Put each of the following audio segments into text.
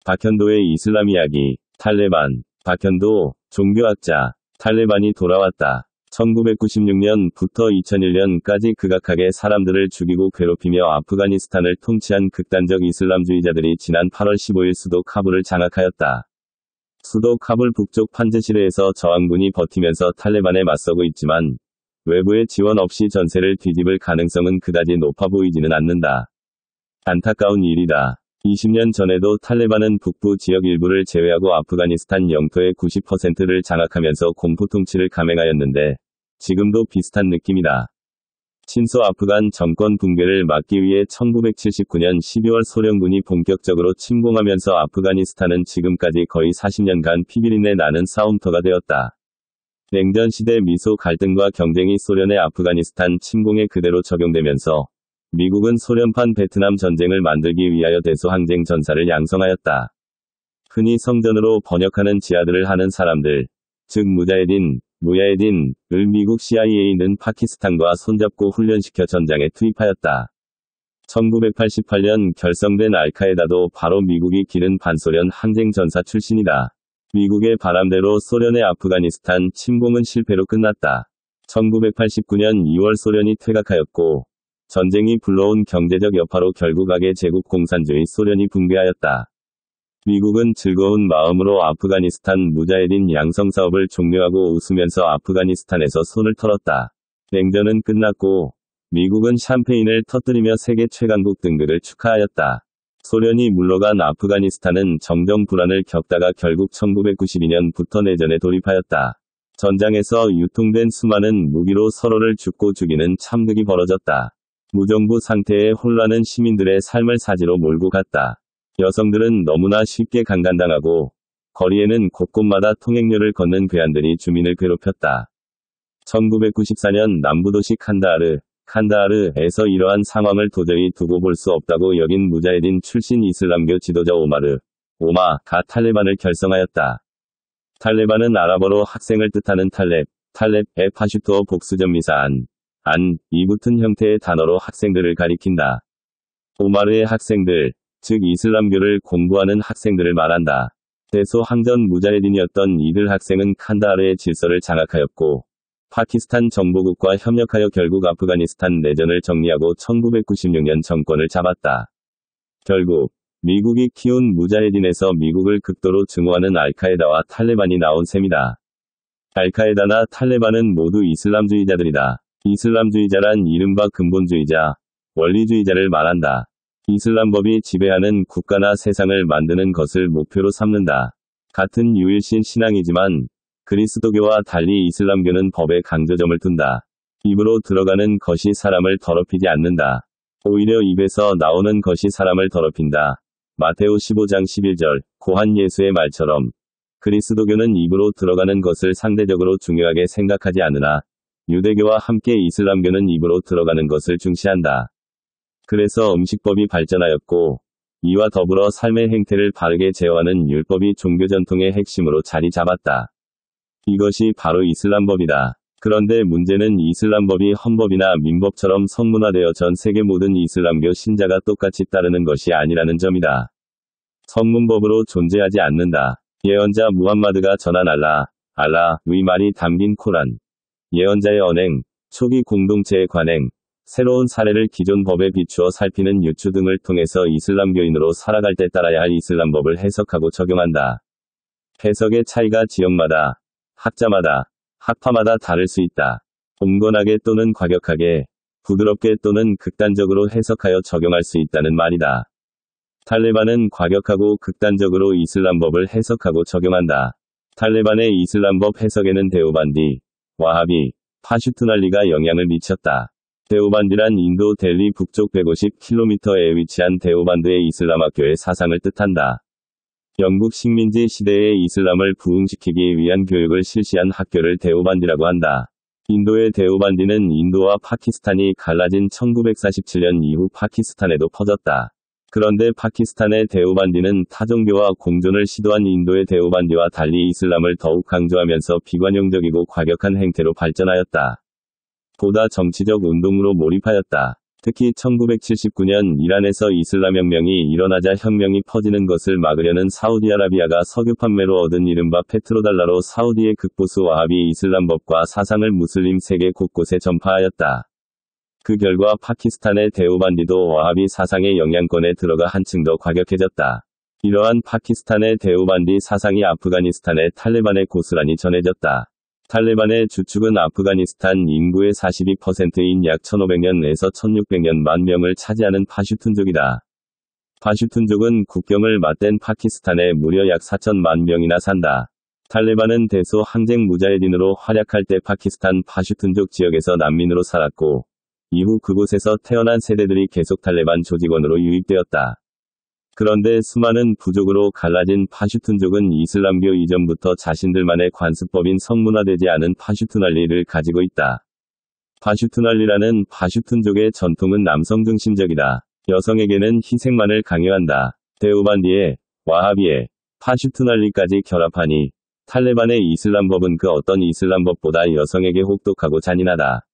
박현도의 이슬람 이야기, 탈레반, 박현도, 종교학자, 탈레반이 돌아왔다. 1996년부터 2001년까지 극악하게 사람들을 죽이고 괴롭히며 아프가니스탄을 통치한 극단적 이슬람주의자들이 지난 8월 15일 수도 카불을 장악하였다. 수도 카불 북쪽 판제시르에서 저항군이 버티면서 탈레반에 맞서고 있지만 외부의 지원 없이 전세를 뒤집을 가능성은 그다지 높아 보이지는 않는다. 안타까운 일이다. 20년 전에도 탈레반은 북부 지역 일부를 제외하고 아프가니스탄 영토의 90%를 장악하면서 공포 통치를 감행하였는데 지금도 비슷한 느낌이다. 친소 아프간 정권 붕괴를 막기 위해 1979년 12월 소련군이 본격적으로 침공하면서 아프가니스탄은 지금까지 거의 40년간 피비린내 나는 싸움터가 되었다. 냉전시대 미소 갈등과 경쟁이 소련의 아프가니스탄 침공에 그대로 적용되면서 미국은 소련판 베트남 전쟁을 만들기 위하여 대소항쟁 전사를 양성하였다. 흔히 성전으로 번역하는 지하들을 하는 사람들, 즉 무야에딘을 미국 CIA는 파키스탄과 손잡고 훈련시켜 전장에 투입하였다. 1988년 결성된 알카에다도 바로 미국이 기른 반소련 항쟁 전사 출신이다. 미국의 바람대로 소련의 아프가니스탄 침공은 실패로 끝났다. 1989년 2월 소련이 퇴각하였고 전쟁이 불러온 경제적 여파로 결국 악의 제국 공산주의 소련이 붕괴하였다. 미국은 즐거운 마음으로 아프가니스탄 무자헤딘 양성 사업을 종료하고 웃으면서 아프가니스탄에서 손을 털었다. 냉전은 끝났고 미국은 샴페인을 터뜨리며 세계 최강국 등극을 축하하였다. 소련이 물러간 아프가니스탄은 정정 불안을 겪다가 결국 1992년부터 내전에 돌입하였다. 전장에서 유통된 수많은 무기로 서로를 죽고 죽이는 참극이 벌어졌다. 무정부 상태의 혼란은 시민들의 삶을 사지로 몰고 갔다. 여성들은 너무나 쉽게 강간당하고 거리에는 곳곳마다 통행료를 걷는 괴한들이 주민을 괴롭혔다. 1994년 남부도시 칸다하르에서 이러한 상황을 도저히 두고 볼 수 없다고 여긴 무자헤딘 출신 이슬람교 지도자 오마가 탈레반을 결성하였다. 탈레반은 아랍어로 학생을 뜻하는 탈렙의 파슈투어 복수전미사 이 붙은 형태의 단어로 학생들을 가리킨다. 오마르의 학생들, 즉 이슬람교를 공부하는 학생들을 말한다. 대소항전 무자헤딘이었던 이들 학생은 칸다하르의 질서를 장악하였고 파키스탄 정보국과 협력하여 결국 아프가니스탄 내전을 정리하고 1996년 정권을 잡았다. 결국 미국이 키운 무자헤딘에서 미국을 극도로 증오하는 알카에다와 탈레반이 나온 셈이다. 알카에다나 탈레반은 모두 이슬람주의자들이다. 이슬람주의자란 이른바 근본주의자, 원리주의자를 말한다. 이슬람법이 지배하는 국가나 세상을 만드는 것을 목표로 삼는다. 같은 유일신 신앙이지만 그리스도교와 달리 이슬람교는 법에 강조점을 둔다. 입으로 들어가는 것이 사람을 더럽히지 않는다. 오히려 입에서 나오는 것이 사람을 더럽힌다. 마테오 15장 11절, 고한 예수의 말처럼 그리스도교는 입으로 들어가는 것을 상대적으로 중요하게 생각하지 않으나 유대교와 함께 이슬람교는 입으로 들어가는 것을 중시한다. 그래서 음식법이 발전하였고 이와 더불어 삶의 행태를 바르게 제어하는 율법이 종교 전통의 핵심으로 자리 잡았다. 이것이 바로 이슬람법이다. 그런데 문제는 이슬람법이 헌법이나 민법처럼 성문화되어 전 세계 모든 이슬람교 신자가 똑같이 따르는 것이 아니라는 점이다. 성문법으로 존재하지 않는다. 예언자 무함마드가 전한 알라의 말이 담긴 코란, 예언자의 언행, 초기 공동체의 관행, 새로운 사례를 기존 법에 비추어 살피는 유추 등을 통해서 이슬람교인으로 살아갈 때 따라야 할 이슬람법을 해석하고 적용한다. 해석의 차이가 지역마다, 학자마다, 학파마다 다를 수 있다. 온건하게 또는 과격하게, 부드럽게 또는 극단적으로 해석하여 적용할 수 있다는 말이다. 탈레반은 과격하고 극단적으로 이슬람법을 해석하고 적용한다. 탈레반의 이슬람법 해석에는 데오반디, 와하비, 파슈투날리가 영향을 미쳤다. 데오반디란 인도 델리 북쪽 150km에 위치한 데오반드의 이슬람학교의 사상을 뜻한다. 영국 식민지 시대의 이슬람을 부흥시키기 위한 교육을 실시한 학교를 데오반디라고 한다. 인도의 데오반디는 인도와 파키스탄이 갈라진 1947년 이후 파키스탄에도 퍼졌다. 그런데 파키스탄의 데오반디는 타종교와 공존을 시도한 인도의 데오반디와 달리 이슬람을 더욱 강조하면서 비관용적이고 과격한 행태로 발전하였다. 보다 정치적 운동으로 몰입하였다. 특히 1979년 이란에서 이슬람혁명이 일어나자 혁명이 퍼지는 것을 막으려는 사우디아라비아가 석유 판매로 얻은 이른바 페트로달러로 사우디의 극보수 와하비 이슬람법과 사상을 무슬림 세계 곳곳에 전파하였다. 그 결과 파키스탄의 대우반디도 와하비 사상의 영향권에 들어가 한층 더 과격해졌다. 이러한 파키스탄의 대우반디 사상이 아프가니스탄의 탈레반에 고스란히 전해졌다. 탈레반의 주축은 아프가니스탄 인구의 42%인 약 1500년에서 1600년 만 명을 차지하는 파슈툰족이다. 파슈툰족은 국경을 맞댄 파키스탄에 무려 약 4000만 명이나 산다. 탈레반은 대소 항쟁 무자헤딘으로 활약할 때 파키스탄 파슈툰족 지역에서 난민으로 살았고, 이후 그곳에서 태어난 세대들이 계속 탈레반 조직원으로 유입되었다. 그런데 수많은 부족으로 갈라진 파슈툰족은 이슬람교 이전부터 자신들만의 관습법인 성문화되지 않은 파슈툰알리를 가지고 있다. 파슈툰알리라는 파슈툰족의 전통은 남성 중심적이다. 여성에게는 희생만을 강요한다. 데오반디에, 와하비에, 파슈툰알리까지 결합하니 탈레반의 이슬람법은 그 어떤 이슬람법보다 여성에게 혹독하고 잔인하다.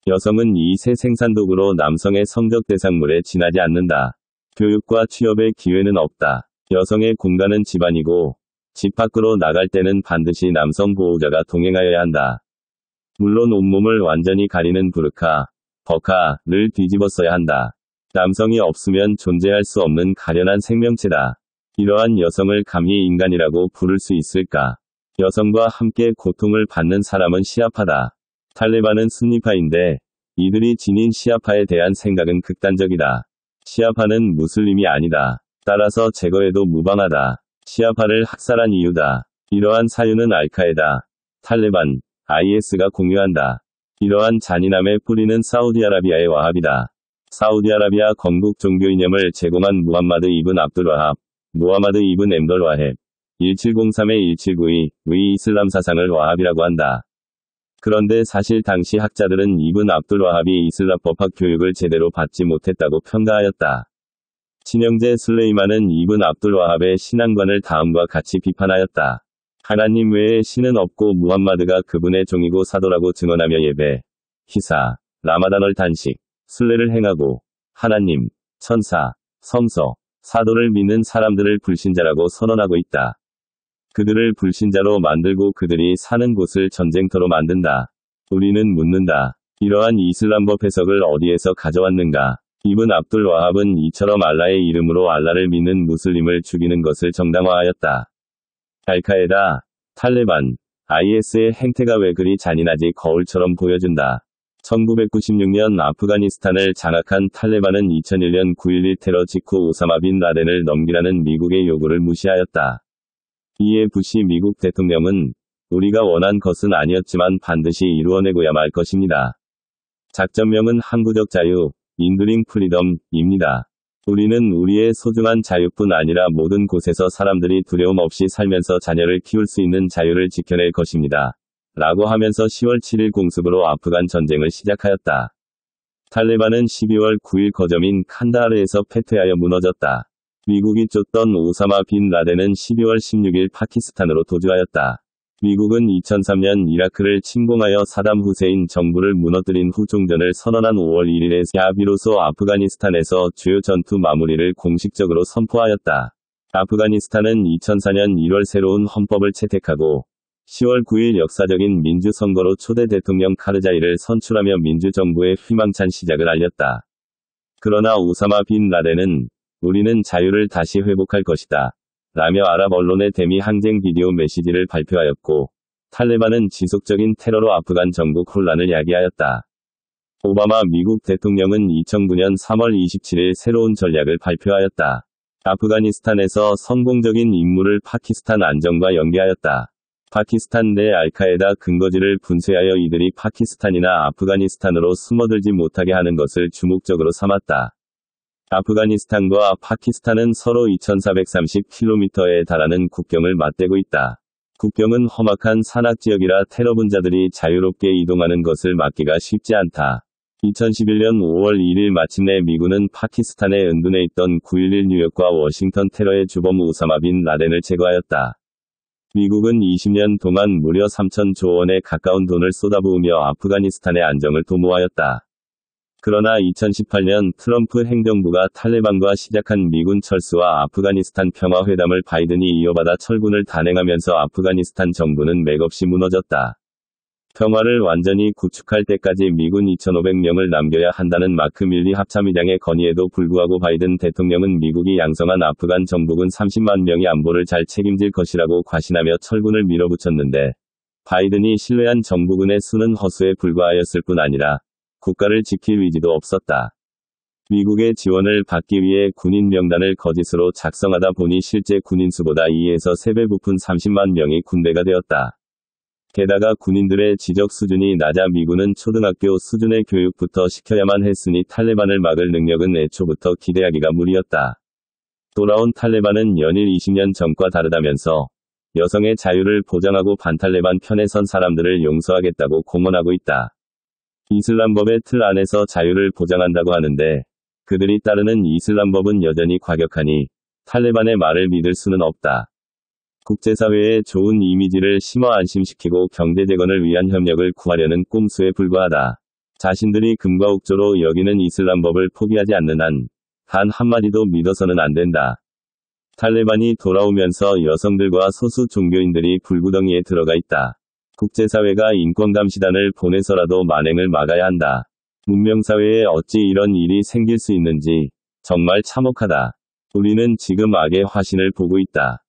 여성은 이 새 생산도구로 남성의 성적 대상물에 지나지 않는다. 교육과 취업의 기회는 없다. 여성의 공간은 집안이고, 집 밖으로 나갈 때는 반드시 남성 보호자가 동행하여야 한다. 물론 온몸을 완전히 가리는 부르카, 버카를 뒤집어 써야 한다. 남성이 없으면 존재할 수 없는 가련한 생명체다. 이러한 여성을 감히 인간이라고 부를 수 있을까? 여성과 함께 고통을 받는 사람은 시아파다. 탈레반은 순니파인데, 이들이 지닌 시아파에 대한 생각은 극단적이다. 시아파는 무슬림이 아니다. 따라서 제거해도 무방하다. 시아파를 학살한 이유다. 이러한 사유는 알카에다, 탈레반, IS가 공유한다. 이러한 잔인함의 뿌리는 사우디아라비아의 와합이다. 사우디아라비아 건국 종교 이념을 제공한 무함마드 이븐 압둘와합, 무하마드 이븐 엠돌 와헵, 1703-1792의 이슬람 사상을 와합이라고 한다. 그런데 사실 당시 학자들은 이븐 압둘 와합이 이슬람 법학 교육을 제대로 받지 못했다고 평가하였다. 친형제 술레이만은 이븐 압둘 와합의 신앙관을 다음과 같이 비판하였다. 하나님 외에 신은 없고 무함마드가 그분의 종이고 사도라고 증언하며 예배, 희사, 라마단을 단식, 순례를 행하고 하나님, 천사, 성서, 사도를 믿는 사람들을 불신자라고 선언하고 있다. 그들을 불신자로 만들고 그들이 사는 곳을 전쟁터로 만든다. 우리는 묻는다. 이러한 이슬람법 해석을 어디에서 가져왔는가? 이븐 압둘 와합은 이처럼 알라의 이름으로 알라를 믿는 무슬림을 죽이는 것을 정당화하였다. 알카에다, 탈레반, IS의 행태가 왜 그리 잔인하지 거울처럼 보여준다. 1996년 아프가니스탄을 장악한 탈레반은 2001년 9.11 테러 직후 오사마 빈 라덴을 넘기라는 미국의 요구를 무시하였다. 이에 부시 미국 대통령은 우리가 원한 것은 아니었지만 반드시 이루어내고야 말 것입니다. 작전명은 항구적 자유, 인두링 프리덤입니다. 우리는 우리의 소중한 자유뿐 아니라 모든 곳에서 사람들이 두려움 없이 살면서 자녀를 키울 수 있는 자유를 지켜낼 것입니다. 라고 하면서 10월 7일 공습으로 아프간 전쟁을 시작하였다. 탈레반은 12월 9일 거점인 칸다하르에서 패퇴하여 무너졌다. 미국이 쫓던 오사마 빈 라덴은 12월 16일 파키스탄으로 도주하였다. 미국은 2003년 이라크를 침공하여 사담 후세인 정부를 무너뜨린 후 종전을 선언한 5월 1일에 비로소 아프가니스탄에서 주요 전투 마무리를 공식적으로 선포하였다. 아프가니스탄은 2004년 1월 새로운 헌법을 채택하고 10월 9일 역사적인 민주선거로 초대 대통령 카르자이를 선출하며 민주정부의 희망찬 시작을 알렸다. 그러나 오사마 빈 라덴은 우리는 자유를 다시 회복할 것이다. 라며 아랍 언론의 대미 항쟁 비디오 메시지를 발표하였고, 탈레반은 지속적인 테러로 아프간 전국 혼란을 야기하였다. 오바마 미국 대통령은 2009년 3월 27일 새로운 전략을 발표하였다. 아프가니스탄에서 성공적인 임무를 파키스탄 안정과 연계하였다. 파키스탄 내 알카에다 근거지를 분쇄하여 이들이 파키스탄이나 아프가니스탄으로 숨어들지 못하게 하는 것을 주목적으로 삼았다. 아프가니스탄과 파키스탄은 서로 2430km에 달하는 국경을 맞대고 있다. 국경은 험악한 산악지역이라 테러 분자들이 자유롭게 이동하는 것을 막기가 쉽지 않다. 2011년 5월 1일 마침내 미군은 파키스탄의 은둔에 있던 9.11 뉴욕과 워싱턴 테러의 주범 오사마 빈 라덴을 제거하였다. 미국은 20년 동안 무려 3,000조 원에 가까운 돈을 쏟아부으며 아프가니스탄의 안정을 도모하였다. 그러나 2018년 트럼프 행정부가 탈레반과 시작한 미군 철수와 아프가니스탄 평화회담을 바이든이 이어받아 철군을 단행하면서 아프가니스탄 정부는 맥없이 무너졌다. 평화를 완전히 구축할 때까지 미군 2,500명을 남겨야 한다는 마크 밀리 합참의장의 건의에도 불구하고 바이든 대통령은 미국이 양성한 아프간 정부군 30만 명의 안보를 잘 책임질 것이라고 과신하며 철군을 밀어붙였는데, 바이든이 신뢰한 정부군의 수는 허수에 불과하였을 뿐 아니라 국가를 지킬 의지도 없었다. 미국의 지원을 받기 위해 군인 명단을 거짓으로 작성하다 보니 실제 군인 수보다 2에서 3배 부푼 30만 명이 군대가 되었다. 게다가 군인들의 지적 수준이 낮아 미군은 초등학교 수준의 교육부터 시켜야만 했으니 탈레반을 막을 능력은 애초부터 기대하기가 무리였다. 돌아온 탈레반은 연일 20년 전과 다르다면서 여성의 자유를 보장하고 반탈레반 편에 선 사람들을 용서하겠다고 공언하고 있다. 이슬람법의 틀 안에서 자유를 보장한다고 하는데 그들이 따르는 이슬람법은 여전히 과격하니 탈레반의 말을 믿을 수는 없다. 국제사회에 좋은 이미지를 심어 안심시키고 경제재건을 위한 협력을 구하려는 꼼수에 불과하다. 자신들이 금과 옥조로 여기는 이슬람법을 포기하지 않는 한, 단 한마디도 믿어서는 안 된다. 탈레반이 돌아오면서 여성들과 소수 종교인들이 불구덩이에 들어가 있다. 국제사회가 인권감시단을 보내서라도 만행을 막아야 한다. 문명사회에 어찌 이런 일이 생길 수 있는지 정말 참혹하다. 우리는 지금 악의 화신을 보고 있다.